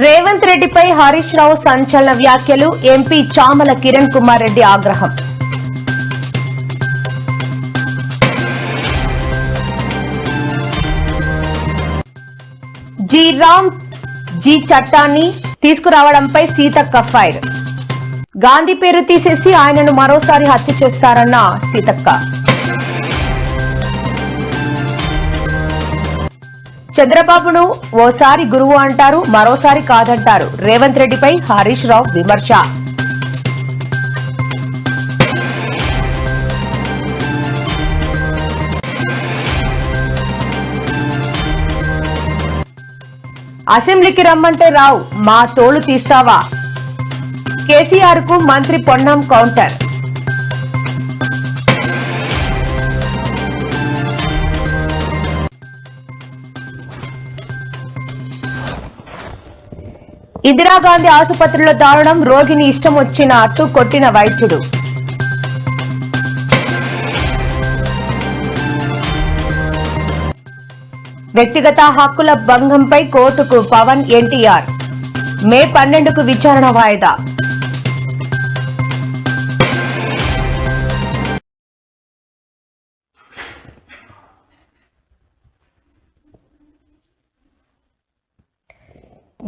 రేవంత్ రెడ్డిపై హరీష్ రావు సంచలన వ్యాఖ్యలు. ఎంపీ చామల కిరణ్ కుమార్ రెడ్డి ఆగ్రహం. జీ చట్టాన్ని తీసుకురావడంపై సీతక్క ఫైర్. గాంధీ పేరు తీసేసి ఆయనను మరోసారి హత్య చేస్తారన్న సీతక్క. చంద్రబాబును ఓసారి గురువు అంటారు, మరోసారి కాదంటారు. రేవంత్ రెడ్డిపై హరీష్ రావు విమర్శ. అసెంబ్లీకి రమ్మంటే రావు, మా తోలు తీస్తావా? కేసీఆర్ కు మంత్రి పొన్నం కౌంటర్. ఇందిరాగాంధీ ఆసుపత్రిలో దారుణం. రోగిని ఇష్టం వచ్చినట్టు కొట్టిన వైద్యుడు. వ్యక్తిగత హక్కుల భంగంపై కోర్టుకు పవన్ ఎన్టీఆర్. మే 12కు విచారణ వాయిదా.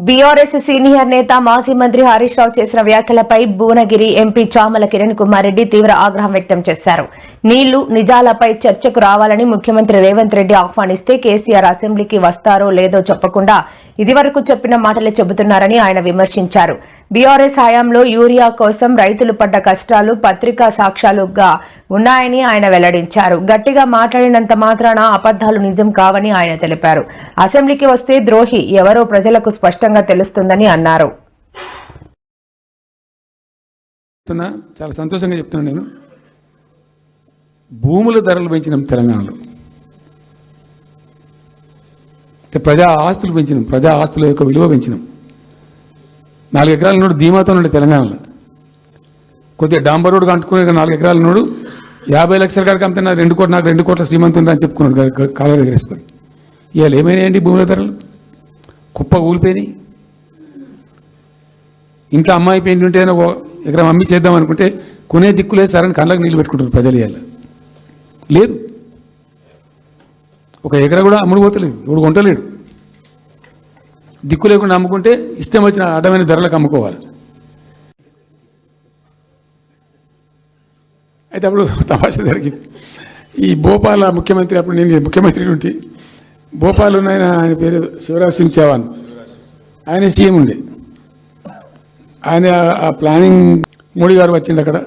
బీఆర్ఎస్ సీనియర్ నేత మాజీ మంత్రి హరీష్ రావు చేసిన వ్యాఖ్యలపై భువనగిరి ఎంపీ చామల కిరణ్ కుమార్ రెడ్డి తీవ్ర ఆగ్రహం వ్యక్తం చేశారు. నీళ్లు నిజాలపై చర్చకు రావాలని ముఖ్యమంత్రి రేవంత్ రెడ్డి ఆహ్వానిస్తే కేసీఆర్ అసెంబ్లీకి వస్తారో లేదో చెప్పకుండా ఇదివరకు చెప్పిన మాటలే చెబుతున్నారని ఆయన విమర్శించారు. బీఆర్ఎస్ హయాంలో యూరియా కోసం రైతులు పడ్డ కష్టాలు పత్రికా సాక్ష్యాలుగా ఉన్నాయని ఆయన వెల్లడించారు. గట్టిగా మాట్లాడినంత మాత్రాన అబద్దాలు నిజం కావని ఆయన తెలిపారు. అసెంబ్లీకి వస్తే ద్రోహి ఎవరో ప్రజలకు స్పష్టంగా తెలుస్తుందని అన్నారు. చాలా సంతోషంగా చెప్తున్నాను. నేను భూముల ధరలు పెంచినాం తెలంగాణలో, ప్రజా ఆస్తులు పెంచినాం, ప్రజా ఆస్తుల యొక్క విలువ పెంచినాం. 4 ఎకరాల నోడు ధీమాతో ఉండే తెలంగాణలో. కొద్దిగా డాంబర్ రోడ్డు అంటుకునే 4 ఎకరాల నోడు 50 లక్షల కాడికి అమ్మితే 2 కోట్ల శ్రీమంతుడు అని చెప్పుకున్నాడు కాలర్ ఎగరేసుకొని. ఇవాళ ఏమైనాయండి భూముల ధరలు? కుప్ప ఊలిపోయినాయి. ఇంకా అమ్మాయి పెయింట్ ఉంటే ఎకరం అమ్మి చేద్దాం అనుకుంటే కొనే దిక్కులేదు సార్ అని కళ్ళకు నీళ్ళు పెట్టుకుంటారు ప్రజలు. ఇవాళ లేదు, ఒక ఎకరా కూడా అమ్ముడు పోతలేదు, ఇప్పుడు కొంటలేడు. దిక్కు లేకుండా అమ్ముకుంటే ఇష్టం వచ్చిన అడ్డమైన ధరలకు అమ్ముకోవాలి. అయితే అప్పుడు తమాషా జరిగింది. ఈ భోపాల్ ముఖ్యమంత్రి, అప్పుడు నేను ముఖ్యమంత్రి ఉంటే భోపాల్ ఆయన పేరు శివరాజ్ సింగ్ చౌహాన్, ఆయన సీఎం ఉండే. ఆయన ఆ ప్లానింగ్ మోడీ గారు వచ్చిండు, అక్కడ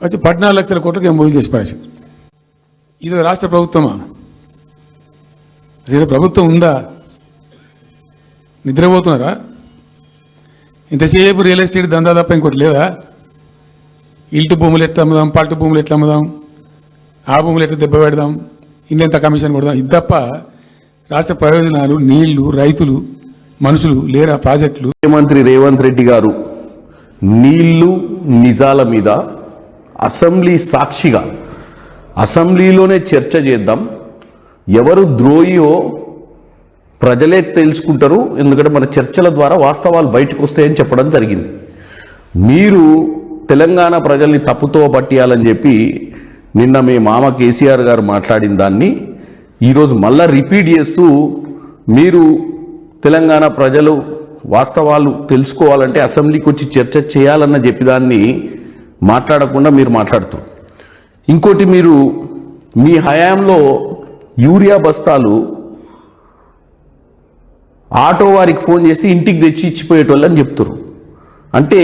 వచ్చి 14 లక్షల కోట్లకి మూవీ చేసి పడేసారు. ఇది రాష్ట్ర ప్రభుత్వమా? అసలు ప్రభుత్వం ఉందా? నిద్రపోతున్నారా? ఇంతసేపు రియల్ ఎస్టేట్ దందా తప్ప ఇంకోటి లేదా? ఇల్టు భూములు ఎట్లా అమ్ముదాం, పల్టు భూములు ఎట్లా అమ్ముదాం, ఆ భూములు ఎట్లా దెబ్బ పెడదాం, ఇంకెంత కమిషన్ కొడదాం, ఇది తప్ప రాష్ట్ర ప్రయోజనాలు, నీళ్లు, రైతులు, మనుషులు లేరా? ప్రాజెక్టులు. ముఖ్యమంత్రి రేవంత్ రెడ్డి గారు నీళ్లు నిజాల మీద అసెంబ్లీ సాక్షిగా అసెంబ్లీలోనే చర్చ చేద్దాం, ఎవరు ద్రోహియో ప్రజలే తెలుసుకుంటారు, ఎందుకంటే మన చర్చల ద్వారా వాస్తవాలు బయటకు వస్తాయని చెప్పడం జరిగింది. మీరు తెలంగాణ ప్రజల్ని తప్పుతో పట్టియాలని చెప్పి నిన్న మీ మామ కేసీఆర్ గారు మాట్లాడిన దాన్ని ఈరోజు మళ్ళా రిపీట్ చేస్తూ, మీరు తెలంగాణ ప్రజలు వాస్తవాలు తెలుసుకోవాలంటే అసెంబ్లీకి వచ్చి చర్చ చేయాలన్న చెప్పిదాన్ని మాట్లాడకుండా మీరు మాట్లాడుతారు. ఇంకోటి, మీరు మీ హయాంలో యూరియా బస్తాలు ఆటో వారికి ఫోన్ చేసి ఇంటికి తెచ్చి ఇచ్చిపోయేటోళ్ళని చెప్తారు. అంటే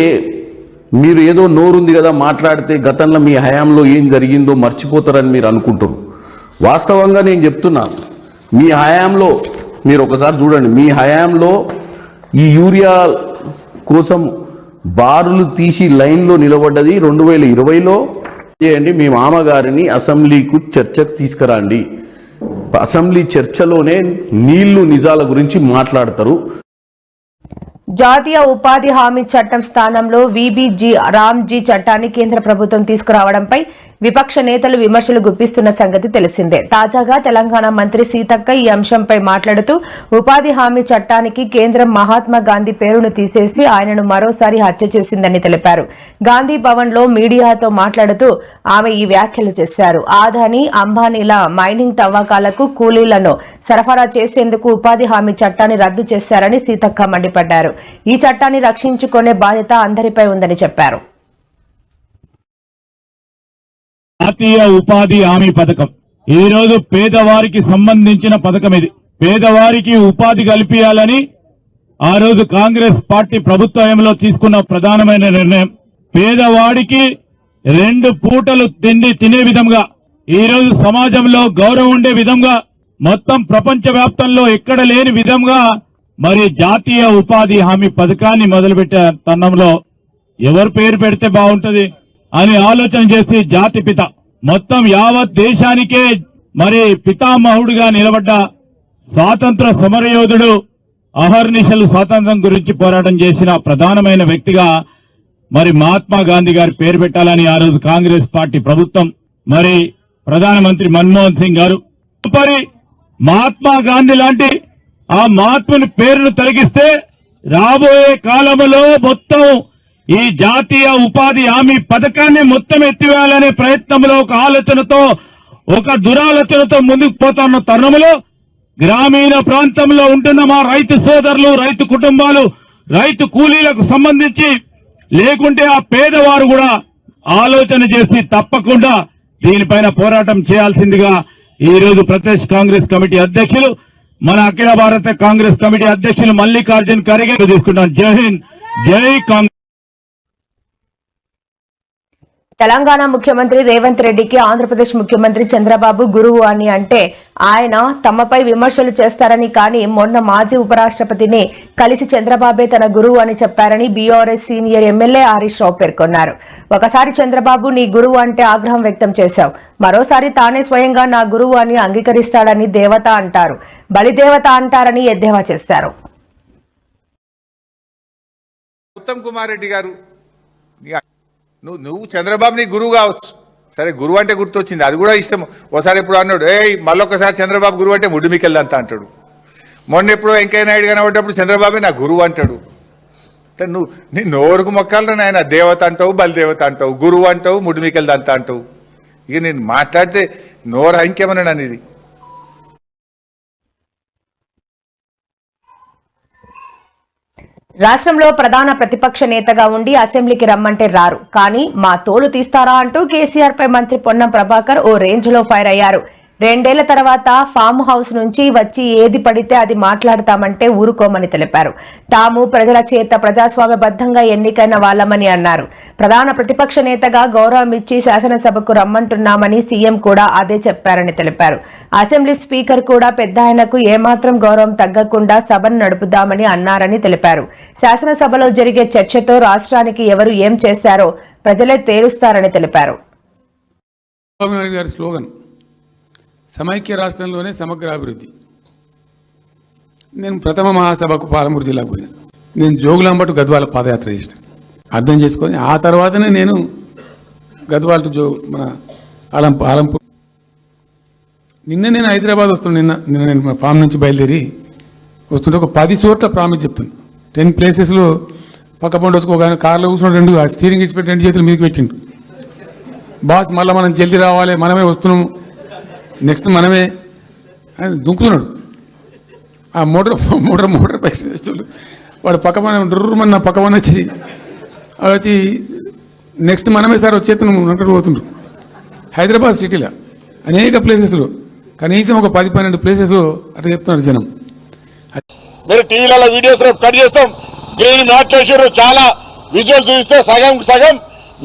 మీరు ఏదో నోరుంది కదా మాట్లాడితే గతంలో మీ హయాంలో ఏం జరిగిందో మర్చిపోతారని మీరు అనుకుంటారు. వాస్తవంగా నేను చెప్తున్నా, మీ హయాంలో మీరు ఒకసారి చూడండి, మీ హయాంలో ఈ యూరియా కోసం బారులు తీసి లైన్లో నిలబడ్డది 2020లో. చేయండి, మీ మామగారిని అసెంబ్లీకు చర్చకు తీసుకురండి. అసెంబ్లీ చర్చలోనే నీళ్లు నిజాల గురించి మాట్లాడతారు. జాతీయ ఉపాధి హామీ చట్టం స్థానంలో వీబీజీ రామ్జీ చట్టాన్ని కేంద్ర ప్రభుత్వం తీసుకురావడంపై విపక్ష నేతలు విమర్శలు గుప్పిస్తున్న సంగతి తెలిసిందే. తాజాగా తెలంగాణ మంత్రి సీతక్క ఈ అంశంపై మాట్లాడుతూ ఉపాధి హామీ చట్టానికి కేంద్రం మహాత్మా గాంధీ పేరును తీసేసి ఆయనను మరోసారి హత్య చేసిందని తెలిపారు. గాంధీ భవన్ లో మీడియాతో మాట్లాడుతూ ఆమె ఈ వ్యాఖ్యలు చేశారు. ఆదాని అంబానీల మైనింగ్ తవ్వకాలకు కూలీలను సరఫరా చేసేందుకు ఉపాధి హామీ చట్టాన్ని రద్దు చేశారని సీతక్క మండిపడ్డారు. ఈ చట్టాన్ని రక్షించుకునే బాధ్యత అందరిపై ఉందని చెప్పారు. జాతీయ ఉపాధి హామీ పథకం ఈ రోజు పేదవారికి సంబంధించిన పథకం. ఇది పేదవారికి ఉపాధి కల్పించాలని ఆ రోజు కాంగ్రెస్ పార్టీ ప్రభుత్వంలో తీసుకున్న ప్రధానమైన నిర్ణయం. పేదవాడికి 2 పూటలు తిండి తినే విధంగా, ఈ రోజు సమాజంలో గౌరవం ఉండే విధంగా, మొత్తం ప్రపంచ వ్యాప్తంలో ఎక్కడ లేని విధంగా మరి జాతీయ ఉపాధి హామీ పథకాన్ని మొదలుపెట్టే తరుణంలో ఎవరు పేరు పెడితే బాగుంటది అని ఆలోచన చేసి జాతిపిత, మొత్తం యావత్ దేశానికే మరి పితామహుడిగా నిలబడ్డ స్వాతంత్ర సమరయోధుడు, అహర్నిశలు స్వాతంత్రం గురించి పోరాటం చేసిన ప్రధానమైన వ్యక్తిగా మరి మహాత్మా గాంధీ గారి పేరు పెట్టాలని ఆ రోజు కాంగ్రెస్ పార్టీ ప్రభుత్వం, మరి ప్రధానమంత్రి మన్మోహన్ సింగ్ గారు మరి మహాత్మా గాంధీ లాంటి ఆ మహాత్ముని పేరును తొలగిస్తే రాబోయే కాలంలో మొత్తం ఈ జాతీయ ఉపాధి హామీ పథకాన్ని మొత్తం ఎత్తివేయాలనే ప్రయత్నంలో ఒక ఆలోచనతో, ఒక దురాలోచనతో ముందుకు పోతున్న తరుణంలో గ్రామీణ ప్రాంతంలో ఉంటున్న మా రైతు సోదరులు, రైతు కుటుంబాలు, రైతు కూలీలకు సంబంధించి లేకుంటే ఆ పేదవారు కూడా ఆలోచన చేసి తప్పకుండా దీనిపైన పోరాటం చేయాల్సిందిగా ఈ రోజు ప్రదేశ్ కాంగ్రెస్ కమిటీ అధ్యక్షులు, మన అఖిల భారత కాంగ్రెస్ కమిటీ అధ్యక్షులు మల్లికార్జున్ ఖర్గే తీసుకుంటాం. జై హింద్, జై కాంగ్రెస్. తెలంగాణ ముఖ్యమంత్రి రేవంత్ రెడ్డికి ఆంధ్రప్రదేశ్ ముఖ్యమంత్రి చంద్రబాబు గురువు అని అంటే ఆయన తమపై విమర్శలు చేస్తారని, కానీ మొన్న మాజీ ఉపరాష్ట్రపతిని కలిసి చంద్రబాబే తన గురువు అని చెప్పారని BRS senior MLA Harish Rao పేర్కొన్నారు. ఒకసారి చంద్రబాబు నీ గురువు అంటే ఆగ్రహం వ్యక్తం చేశావు, మరోసారి తానే స్వయంగా నా గురువు అని అంగీకరిస్తాడని దేవత అంటారు, బలిదేవత అంటారని ఎద్దేవా చేశారు. ఉత్తమ్ కుమార్ రెడ్డి గారు, నువ్వు చంద్రబాబు నీ గురువు కావచ్చు, సరే గురువు అంటే గుర్తొచ్చింది, అది కూడా ఇష్టం. ఒకసారి ఎప్పుడు అన్నాడు, మళ్ళొకసారి చంద్రబాబు గురువు అంటే ముడ్డుమికెళ్ళంతా అంటాడు. మొన్న ఎప్పుడు వెంకయ్య నాయుడు కనబడ్డప్పుడు చంద్రబాబే నా గురువు అంటాడు. నువ్వు నీ నోరుకు మొక్కాలను ఆయన దేవత అంటావు, బలిదేవత అంటావు, గురువు అంటావు, ముడ్డుమికెళ్ళంతా అంటావు. ఇక నేను మాట్లాడితే నోరు ఇంకేమన్నాడు అనేది. రాష్ట్రంలో ప్రధాన ప్రతిపక్ష నేతగా ఉండి అసెంబ్లీకి రమ్మంటే రారు, కానీ మా తోలు తీస్తారా అంటూ కేసీఆర్ పై మంత్రి పొన్నం ప్రభాకర్ ఓ రేంజ్ లో ఫైర్ అయ్యారు. 2 ఏళ్ల తర్వాత ఫామ్ హౌస్ నుంచి వచ్చి ఏది పడితే అది మాట్లాడతామంటే ఊరుకోమని తెలిపారు. తాము ప్రజల చేత ప్రజాస్వామ్యబద్ధంగా ఎన్నికైన వాళ్లమని అన్నారు. ప్రధాన ప్రతిపక్ష నేతగా గౌరవం ఇచ్చి శాసనసభకు రమ్మంటున్నామని సీఎం కూడా అదే చెప్పారని తెలిపారు. అసెంబ్లీ స్పీకర్ కూడా పెద్దాయనకు ఏమాత్రం గౌరవం తగ్గకుండా సభను నడుపుదామని అన్నారని తెలిపారు. శాసనసభలో జరిగే చర్చతో రాష్ట్రానికి ఎవరు ఏం చేశారో ప్రజలే తేలుస్తారని తెలిపారు. సమైక్య రాష్ట్రంలోనే సమగ్ర అభివృద్ధి. నేను ప్రథమ మహాసభకు పాలమూరు జిల్లాకు పోయినా, నేను జోగులాంబటు గద్వాల పాదయాత్ర చేసిన అర్థం చేసుకొని, ఆ తర్వాతనే నేను గద్వాల టు మన ఆలంపూర్. నిన్న నేను హైదరాబాద్ వస్తున్నాను. నిన్న నేను ఫామ్ నుంచి బయలుదేరి వస్తుంటే ఒక 10 చోట్ల ప్రామిస్ చెప్తాను. 10 ప్లేసెస్లో పక్క పండు వచ్చుకోగానే కార్లో కూర్చుని 2 స్టీరింగ్ ఇచ్చిపెట్టి 2 చేతులు మీదకి పెట్టిండు. బాస్ మళ్ళీ మనం జల్దీ రావాలి, మనమే వస్తున్నాము, నెక్స్ట్ మనమే అని దుంకుతున్నాడు. ఆ మోటార్ పైసలు వాడు పక్కన డుర్రమన్న పక్కన వచ్చి నెక్స్ట్ మనమే సార్ వచ్చేస్తున్నాం పోతుండ్రు. హైదరాబాద్ సిటీలో అనేక ప్లేసెస్లో కనీసం ఒక 10-12 ప్లేసెస్ అట్లా చెప్తున్నారు జనం. మీరు టీవీలలో వీడియోస్ కట్ చేస్తాం, గ్రీన్ మ్యాట్లు వేసారు, చాలా విజువల్ చూపిస్తే సగం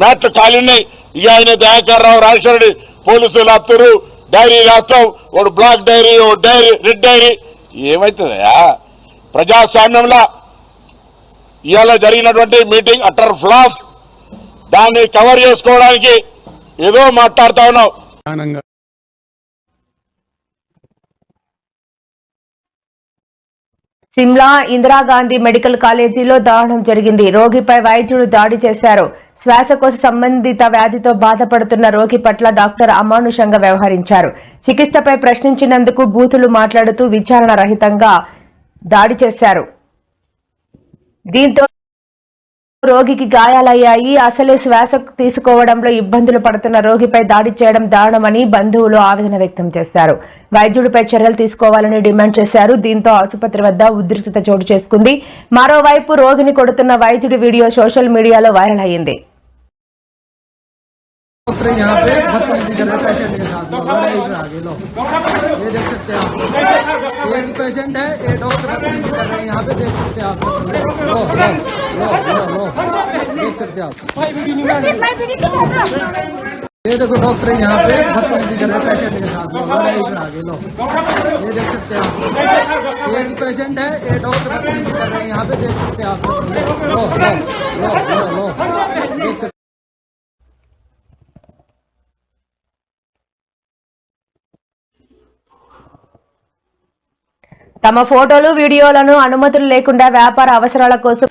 మ్యాట్లు ఖాళీ ఉన్నాయి. ఇక ఆయన దయాకర్ రావు, రాజేశ్వర రెడ్డి పోలీసులు ఆపుతారు, డైరీ రాస్తాం, వాడు black diary, diary red diary. ఏమవుతుందా ప్రజాస్వామ్యంలో? ఇవాళ జరిగినటువంటి మీటింగ్ అటర్ ఫ్లాప్. దాన్ని కవర్ చేసుకోవడానికి ఏదో మాట్లాడుతా ఉన్నావు. సిమ్లా ఇందిరాగాంధీ మెడికల్ కాలేజీలో దారుణం జరిగింది. రోగిపై వైద్యుడు దాడి చేశారు. శ్వాసకోశ సంబంధిత వ్యాధితో బాధపడుతున్న రోగి పట్ల డాక్టర్ అమానుషంగా వ్యవహరించారు. చికిత్సపై ప్రశ్నించినందుకు బూతులు మాట్లాడుతూ విచారణ రహితంగా దాడి చేశారు. దీంతో రోగికి గాయాలయ్యాయి. అసలే శ్వాస తీసుకోవడంలో ఇబ్బందులు పడుతున్న రోగిపై దాడి చేయడం దారుణమని బంధువులు ఆవేదన వ్యక్తం చేశారు. వైద్యుడిపై చర్యలు తీసుకోవాలని డిమాండ్ చేశారు. దీంతో ఆసుపత్రి వద్ద ఉద్రిక్తత చోటు చేసుకుంది. మరోవైపు రోగిని కొడుతున్న వైద్యుడి వీడియో సోషల్ మీడియాలో వైరల్ అయ్యింది. डॉक्टर यहाँ पे बदतमीजी कर रहे पेशेंट के साथ लड़ाई पे आगे लो ये देख सकते हैं आप एक पेशेंट है ये डॉक्टर बदतमीजी कर रहे हैं यहाँ पे देख सकते हैं आप लो देख सकते हैं आप ये देखो डॉक्टर यहाँ पे बदतमीजी कर रहे पेशेंट के साथ लड़ाई पे आगे लो ये देख सकते हैं आप एक पेशेंट है ये डॉक्टर बदतमीजी कर रहे हैं यहाँ पे देख सकते हैं आप लो देख सकते తమ ఫోటోలు వీడియోలను అనుమతులు లేకుండా వ్యాపార అవసరాల కోసం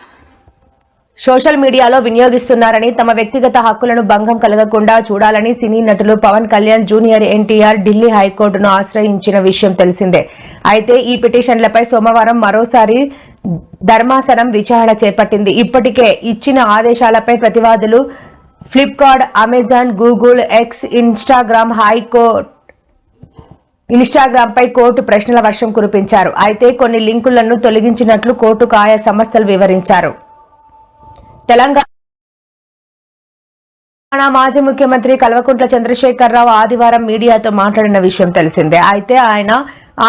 సోషల్ మీడియాలో వినియోగిస్తున్నారని, తమ వ్యక్తిగత హక్కులను భంగం కలగకుండా చూడాలని సినీ నటులు పవన్ కళ్యాణ్, జూనియర్ ఎన్టీఆర్ ఢిల్లీ హైకోర్టును ఆశ్రయించిన విషయం తెలిసిందే. అయితే ఈ పిటిషన్లపై సోమవారం మరోసారి ధర్మాసనం విచారణ చేపట్టింది. ఇప్పటికే ఇచ్చిన ఆదేశాలపై ప్రతివాదులు Flipkart, Amazon, Google, X, Instagram పై కోర్టు ప్రశ్నల వర్షం కురిపించారు. అయితే కొన్ని లింకులను తొలగించినట్లు కోర్టుకు ఆయా సంస్థలు వివరించారు. తెలంగాణ మాజీ ముఖ్యమంత్రి కల్వకుంట్ల చంద్రశేఖరరావు ఆదివారం మీడియాతో మాట్లాడిన విషయం తెలిసిందే. అయితే ఆయన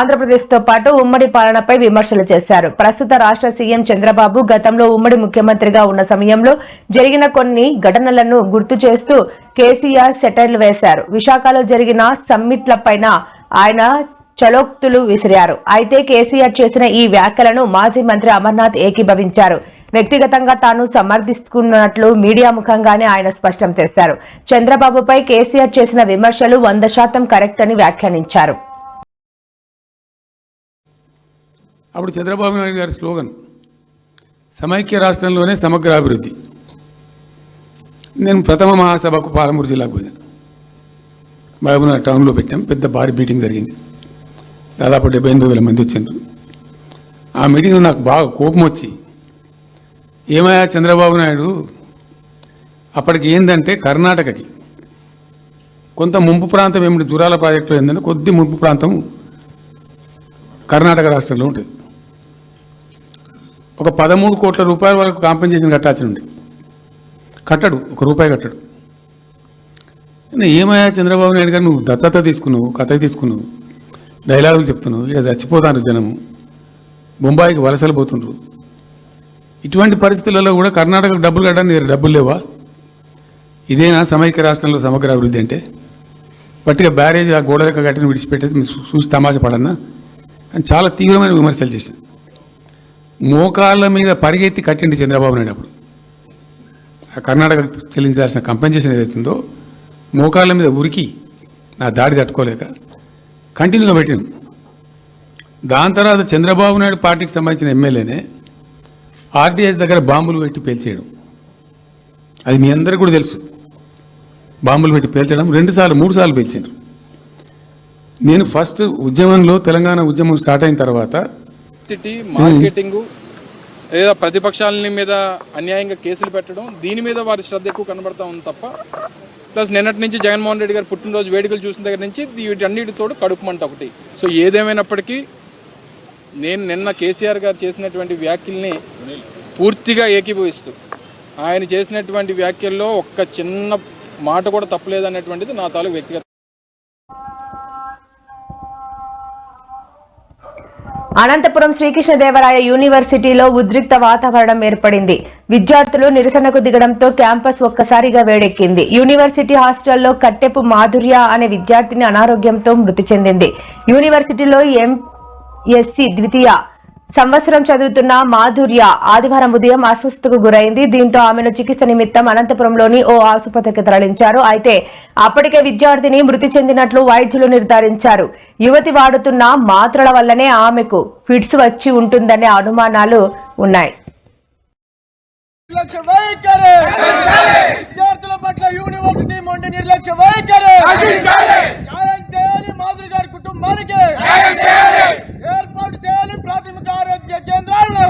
ఆంధ్రప్రదేశ్ తో పాటు ఉమ్మడి పాలనపై విమర్శలు చేశారు. ప్రస్తుత రాష్ట్ర సీఎం చంద్రబాబు గతంలో ఉమ్మడి ముఖ్యమంత్రిగా ఉన్న సమయంలో జరిగిన కొన్ని ఘటనలను గుర్తు చేస్తూ కేసీఆర్ సెటైర్లు వేశారు. విశాఖలో జరిగిన సమ్మిట్లపైన ఆయన చలోక్తులు విసిరారు. అయితే కేసీఆర్ చేసిన ఈ వ్యాఖ్యలను మాజీ మంత్రి అమర్నాథ్ ఏకీభవించారు. వ్యక్తిగతంగా తాను సమర్థిస్తున్నట్లు మీడియా ముఖంగానే ఆయన స్పష్టం చేశారు. చంద్రబాబుపై కేసీఆర్ చేసిన విమర్శలు 100% కరెక్ట్ అని వ్యాఖ్యానించారు. అప్పుడు చంద్రబాబు నాయుడు గారి స్లోగన్ సమైక్య రాష్ట్రంలోనే సమగ్ర అభివృద్ధి. నేను ప్రథమ మహాసభకు పాలమూరు జిల్లాకు పోయాను. మహబూబ్నగర్ టౌన్లో పెట్టాం. పెద్ద భారీ మీటింగ్ జరిగింది. దాదాపు 78,000 మంది వచ్చారు. ఆ మీటింగ్లో నాకు బాగా కోపం వచ్చి, ఏమయ్యా చంద్రబాబు నాయుడు, అప్పటికి ఏంటంటే కర్ణాటకకి కొంత ముంపు ప్రాంతం ఏమిటి దూరాల ప్రాజెక్టులో ఏంటంటే కొద్ది ముంపు ప్రాంతం కర్ణాటక రాష్ట్రంలో ఉంటుంది. ఒక 13 కోట్ల రూపాయల వరకు కాంపెన్సేషన్ కట్టాల్సి ఉండే. కట్టడు, ₹1 కట్టడు. ఏమయ్యా చంద్రబాబు నాయుడు గారు, నువ్వు దత్తత తీసుకున్నావు, కథ తీసుకున్నావు, డైలాగులు చెప్తున్నావు, ఇక చచ్చిపోతాను జనము, బొంబాయికి వలసలు పోతుండ్రు. ఇటువంటి పరిస్థితులలో కూడా కర్ణాటకకు డబ్బులు కట్టడానికి డబ్బులు లేవా? ఇదేనా సమైక్య రాష్ట్రంలో సమగ్ర అభివృద్ధి అంటే? పట్టిగా బ్యారేజ్ ఆ గోడ లెక్క కట్టిన విడిచిపెట్టేది చూసి తమాషా పడన్నా అని చాలా తీవ్రమైన విమర్శలు చేశాను. మోకాళ్ళ మీద పరిగెత్తి కట్టిండి చంద్రబాబు నాయుడు. అప్పుడు ఆ కర్ణాటక చెల్లించాల్సిన కంపెన్సేషన్ ఏదైతుందో మోకాళ్ళ మీద ఉరికి నా దాడి తట్టుకోలేక కంటిన్యూగా పెట్టాను. దాని తర్వాత చంద్రబాబు నాయుడు పార్టీకి సంబంధించిన ఎమ్మెల్యేనే ఆర్డీఎస్ దగ్గర బాంబులు పెట్టి పేల్చేయడం, అది మీ అందరికీ కూడా తెలుసు. బాంబులు పెట్టి పేల్చడం 2 సార్లు 3 సార్లు పేల్చారు. నేను ఫస్ట్ ఉద్యమంలో తెలంగాణ ఉద్యమం స్టార్ట్ అయిన తర్వాత మార్కెటింగ్ లేదా ప్రతిపక్షాలని మీద అన్యాయంగా కేసులు పెట్టడం, దీని మీద వారి శ్రద్ధ ఎక్కువ కనబడతా ఉంది తప్ప, ప్లస్ నిన్నటి నుంచి జగన్మోహన్ రెడ్డి గారు పుట్టినరోజు వేడుకలు చూసిన దగ్గర నుంచి వీటన్నిటితో కడుపుమంట ఒకటి. సో ఏదేమైనప్పటికీ నేను నిన్న కేసీఆర్ గారు చేసినటువంటి వ్యాఖ్యల్ని పూర్తిగా ఏకీభవిస్తూ, ఆయన చేసినటువంటి వ్యాఖ్యల్లో ఒక్క చిన్న మాట కూడా తప్పలేదనేటువంటిది నా తాలూకు వ్యక్తిగత. అనంతపురం శ్రీకృష్ణదేవరాయ యూనివర్సిటీలో ఉద్రిక్త వాతావరణం ఏర్పడింది. విద్యార్థులు నిరసనకు దిగడంతో క్యాంపస్ ఒక్కసారిగా వేడెక్కింది. యూనివర్సిటీ హాస్టల్లో కట్టెపు మాధుర్య అనే విద్యార్థిని అనారోగ్యంతో మృతి చెందింది. యూనివర్సిటీలో ఎంఎస్సి ద్వితీయ సంవత్సరం చదువుతున్న మాధుర్య ఆదివారం ఉదయం అస్వస్థతకు గురైంది. దీంతో ఆమెను చికిత్స నిమిత్తం అనంతపురంలోని ఓ ఆసుపత్రికి తరలించారు. అయితే అప్పటికే విద్యార్థిని మృతి చెందినట్లు వైద్యులు నిర్ధారించారు. యువతి వాడుతున్న మాత్రల వల్లనే ఆమెకు ఫిట్స్ వచ్చి ఉంటుందనే అనుమానాలు ఉన్నాయి. నిర్లక్ష్య వైఖరి విద్యార్థుల పట్ల యూనివర్సిటీ మొండి నిర్లక్ష్య వైఖరి న్యాయం చేయాలి. మాధురి గారి కుటుంబానికి ఏర్పాటు చేయాలి. ప్రాథమిక ఆరోగ్య కేంద్రాలను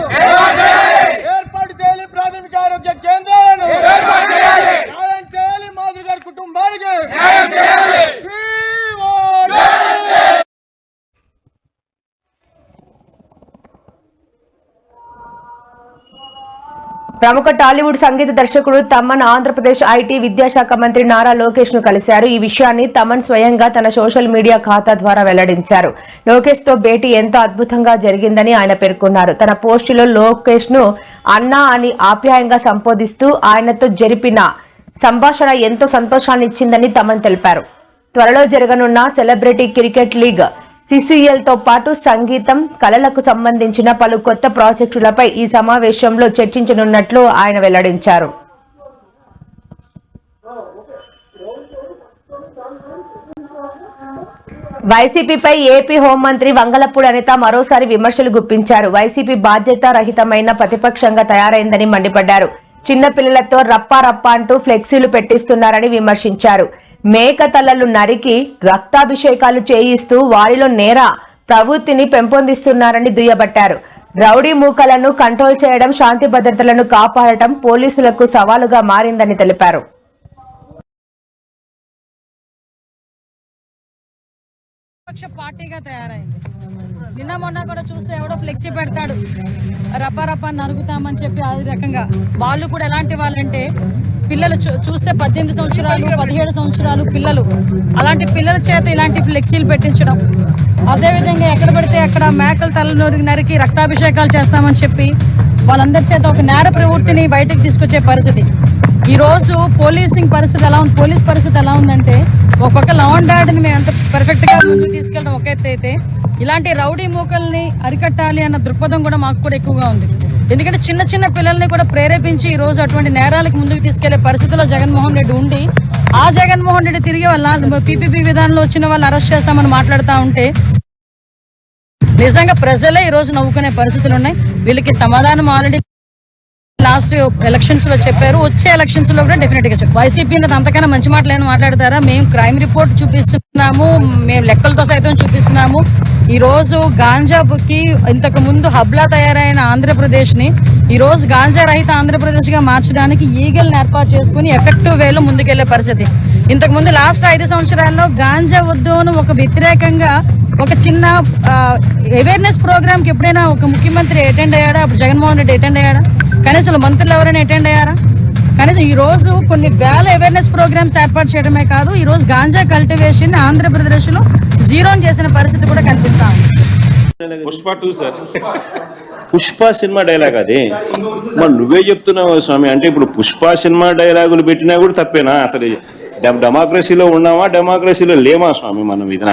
ఏర్పాటు చేయాలి. ప్రాథమిక ఆరోగ్య కేంద్రాలను న్యాయం చేయాలి. మాధురి గారి కుటుంబానికి ప్రముఖ టాలీవుడ్ సంగీత దర్శకుడు తమన్ ఆంధ్రప్రదేశ్ ఐటీ విద్యాశాఖ మంత్రి నారా లోకేష్ ను కలిశారు. ఈ విషయాన్ని తమన్ స్వయంగా తన సోషల్ మీడియా ఖాతా ద్వారా వెల్లడించారు. లోకేష్ తో భేటీ ఎంతో అద్భుతంగా జరిగిందని ఆయన పేర్కొన్నారు. తన పోస్టులో లోకేష్ ను అన్నా అని ఆప్యాయంగా సంబోధిస్తూ ఆయనతో జరిపిన సంభాషణ ఎంతో సంతోషాన్ని ఇచ్చిందని తమన్ తెలిపారు. త్వరలో జరగనున్న సెలబ్రిటీ క్రికెట్ లీగ్ సిసిఎల్ తో పాటు సంగీతం, కళలకు సంబంధించిన పలు కొత్త ప్రాజెక్టులపై ఈ సమావేశంలో చర్చించనున్నట్లు ఆయన వెల్లడించారు. వైసీపీపై ఏపీ హోంమంత్రి వంగలపూడి అనిత మరోసారి విమర్శలు గుప్పించారు. వైసీపీ బాధ్యత రహితమైన ప్రతిపక్షంగా తయారైందని మండిపడ్డారు. చిన్నపిల్లలతో రప్పా అంటూ ఫ్లెక్సీలు పెట్టిస్తున్నారని విమర్శించారు. మేక తలలు నరికి రక్తాభిషేకాలు చేయిస్తూ వారిలో నేర ప్రవృత్తిని పెంపొందిస్తున్నారని దుయ్యబట్టారు. రౌడీ మూకలను కంట్రోల్ చేయడం, శాంతి భద్రతలను కాపాడటం పోలీసులకు సవాలుగా మారిందని తెలిపారు. పార్టీగా తయారైంది. నిన్న మొన్న కూడా చూస్తే ఎవడో ఫ్లెక్సీ పెడతాడు, రప్ప నరుగుతామని చెప్పి. అది రకంగా వాళ్ళు కూడా ఎలాంటి వాళ్ళంటే పిల్లలు చూస్తే 18 సంవత్సరాలు 17 సంవత్సరాలు పిల్లలు, అలాంటి పిల్లల చేత ఇలాంటి ఫ్లెక్సీలు పెట్టించడం. అదేవిధంగా ఎక్కడ పడితే అక్కడ మేకల తల నరికి రక్తాభిషేకాలు చేస్తామని చెప్పి వాళ్ళందరి చేత ఒక నేర ప్రవృత్తిని బయటకు తీసుకొచ్చే పరిస్థితి. ఈ రోజు పోలీసింగ్ పరిస్థితి ఎలా ఉంది, పోలీస్ పరిస్థితి ఎలా ఉందంటే ఒక పక్క లా అండ్ ఆర్డర్ని మేము ఎంత పర్ఫెక్ట్ గా ముందుకు తీసుకెళ్ళడం ఒక ఎత్తు అయితే, ఇలాంటి రౌడీ మూకల్ని అరికట్టాలి అన్న దృక్పథం కూడా మాకు కూడా ఎక్కువగా ఉంది. ఎందుకంటే చిన్న చిన్న పిల్లల్ని కూడా ప్రేరేపించి ఈ రోజు అటువంటి నేరాలకు ముందుకు తీసుకెళ్లే పరిస్థితిలో జగన్మోహన్ రెడ్డి ఉండి, ఆ జగన్మోహన్ రెడ్డి తిరిగి వాళ్ళ పీపీపీ విధానంలో వచ్చిన వాళ్ళని అరెస్ట్ చేస్తామని మాట్లాడుతూ ఉంటే నిజంగా ప్రజలే ఈ రోజు నవ్వుకునే పరిస్థితులు ఉన్నాయి. వీళ్ళకి సమాధానం ఆల్రెడీ లాస్ట్ ఎలక్షన్స్ లో చెప్పారు. వచ్చే ఎలక్షన్స్ లో కూడా డెఫినెట్ గా చెప్పారు. వైసీపీ అంతకన్నా మంచి మాటలు ఏమైనా మాట్లాడతారా? మేము క్రైమ్ రిపోర్ట్ చూపిస్తున్నాము, మేము లెక్కలతో సైతం చూపిస్తున్నాము. ఈ రోజు గాంజాకి ఇంతకు ముందు హబ్లా తయారైన ఆంధ్రప్రదేశ్ ని ఈ రోజు గాంజా రహిత ఆంధ్రప్రదేశ్ గా మార్చడానికి ఈగల్ని ఏర్పాటు చేసుకుని ఎఫెక్టివ్ వేలో ముందుకెళ్లే పరిస్థితి. ఇంతకు ముందు లాస్ట్ 5 సంవత్సరాల్లో గాంజా వద్దు అని ఒక వ్యతిరేకంగా ఒక చిన్న అవేర్నెస్ ప్రోగ్రామ్ కి ఎప్పుడైనా ఒక ముఖ్యమంత్రి అటెండ్ అయ్యాడా? అప్పుడు జగన్మోహన్ రెడ్డి అటెండ్ అయ్యాడా? కనీసం మంత్రులు ఎవరైనా అటెండ్ అయ్యారా? కనీసం ఈ రోజు కొన్ని వేల అవేర్నెస్ ప్రోగ్రామ్స్ ఏర్పాటు చేయడమే కాదు, ఈ రోజు గాంజా కల్టివేషన్ ఆంధ్రప్రదేశ్ లో జీరో చేసిన పరిస్థితి కూడా కనిపిస్తా ఉంది. Pushpa 2 sir, Pushpa cinema dialogue అది. మరి నువ్వే చెప్తున్నావు స్వామి. అంటే ఇప్పుడు పుష్ప సినిమా డైలాగులు పెట్టినా కూడా తప్పేనా? అసలు డెమోక్రసీలో ఉన్నామా, డెమోక్రసీలో లేమా స్వామి మనం? ఇది